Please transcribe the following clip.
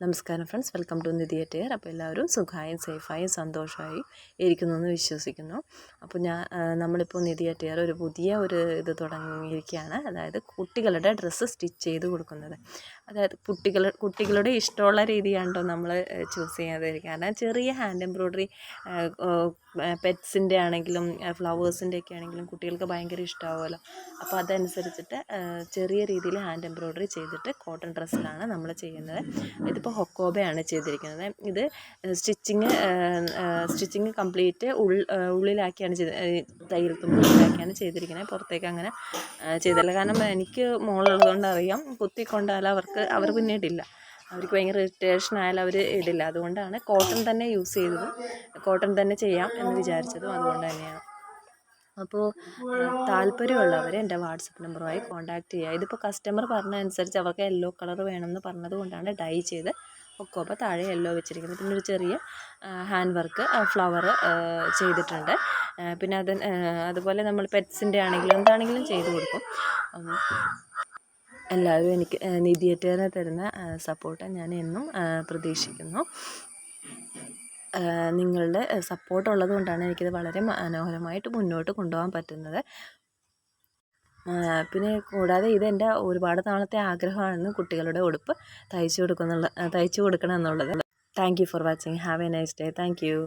നമസ്കാരം friends, welcome to Nidhi Attire. അപ്പോൾ എല്ലാവരും സുഖമായും സേഫായും സന്തോഷമായും ഇരിക്കുന്നു എന്ന് വിശ്വസിക്കുന്നു. അപ്പോൾ നമ്മളിപ്പോൾ നിധി അറ്റയർ പുതിയ ഇത് തുടങ്ങിയിരിക്കുകയാണ്. അതായത് കുട്ടികളുടെ ഡ്രസ്സ് സ്റ്റിച്ച് ചെയ്ത് കൊടുക്കുന്നത്. അതായത് കുട്ടികളുടെ ഇഷ്ടമുള്ള രീതിയാണല്ലോ നമ്മൾ ചൂസ് ചെയ്യാതിരിക്കുക. കാരണം ചെറിയ ഹാൻഡ് എംബ്രോയ്ഡറി പെറ്റ്സിൻ്റെ ആണെങ്കിലും ഫ്ലവേഴ്സിൻ്റെ ഒക്കെ ആണെങ്കിലും കുട്ടികൾക്ക് ഭയങ്കര ഇഷ്ടമാവുമല്ലോ. അപ്പോൾ അതനുസരിച്ചിട്ട് ചെറിയ രീതിയിൽ ഹാൻഡ് എംബ്രോയ്ഡറി ചെയ്തിട്ട് കോട്ടൺ ഡ്രസ്സിലാണ് നമ്മൾ ചെയ്യുന്നത്. ഇതിപ്പോൾ ഹൊക്കോബയാണ് ചെയ്തിരിക്കുന്നത്. ഇത് സ്റ്റിച്ചിങ് കംപ്ലീറ്റ് ഉള്ളിലാക്കിയാണ് തയ്യൽ തുമ്പിലാക്കിയാണ് ചെയ്തിരിക്കുന്നത്. പുറത്തേക്ക് അങ്ങനെ ചെയ്തില്ല. കാരണം എനിക്ക് മോളുള്ളതുകൊണ്ട് അറിയാം, കുത്തിക്കൊണ്ടാൽ അവർ പിന്നെ ഇടില്ല. അവർക്ക് ഭയങ്കര ഇറിറ്റേഷൻ ആയാലും അവർ ഇടില്ല. അതുകൊണ്ടാണ് കോട്ടൺ തന്നെ യൂസ് ചെയ്തതും കോട്ടൺ തന്നെ ചെയ്യാം എന്ന് വിചാരിച്ചതും അതുകൊണ്ട് തന്നെയാണ്. അപ്പോൾ താല്പര്യമുള്ളവർ എൻ്റെ വാട്സപ്പ് നമ്പറുമായി കോൺടാക്റ്റ് ചെയ്യുക. ഇതിപ്പോൾ കസ്റ്റമർ പറഞ്ഞ അനുസരിച്ച് അവർക്ക് യെല്ലോ കളർ വേണമെന്ന് പറഞ്ഞത് കൊണ്ടാണ് ഡൈ ചെയ്ത് ഒക്കോപ്പോൾ താഴെ യെല്ലോ വെച്ചിരിക്കുന്നത്. പിന്നെ ഒരു ചെറിയ ഹാൻഡ് വർക്ക് ഫ്ലവർ ചെയ്തിട്ടുണ്ട്. പിന്നെ അതുപോലെ നമ്മൾ പെറ്റ്സിൻ്റെ ആണെങ്കിലും എന്താണെങ്കിലും ചെയ്ത് കൊടുക്കും. എല്ലാവരും എനിക്ക് നിധി അറ്റയറിന് തരുന്ന സപ്പോർട്ട് ഞാൻ എന്നും പ്രതീക്ഷിക്കുന്നു. നിങ്ങളുടെ സപ്പോർട്ട് ഉള്ളത് കൊണ്ടാണ് എനിക്കിത് വളരെ മനോഹരമായിട്ട് മുന്നോട്ട് കൊണ്ടുപോകാൻ പറ്റുന്നത്. പിന്നെ കൂടാതെ ഇതെൻ്റെ ഒരുപാട് നാളത്തെ ആഗ്രഹമാണ് കുട്ടികളുടെ ഉടുപ്പ് തയ്ച്ചു കൊടുക്കണം എന്നുള്ളത്. Thank you for watching. Have A nice day. Thank you.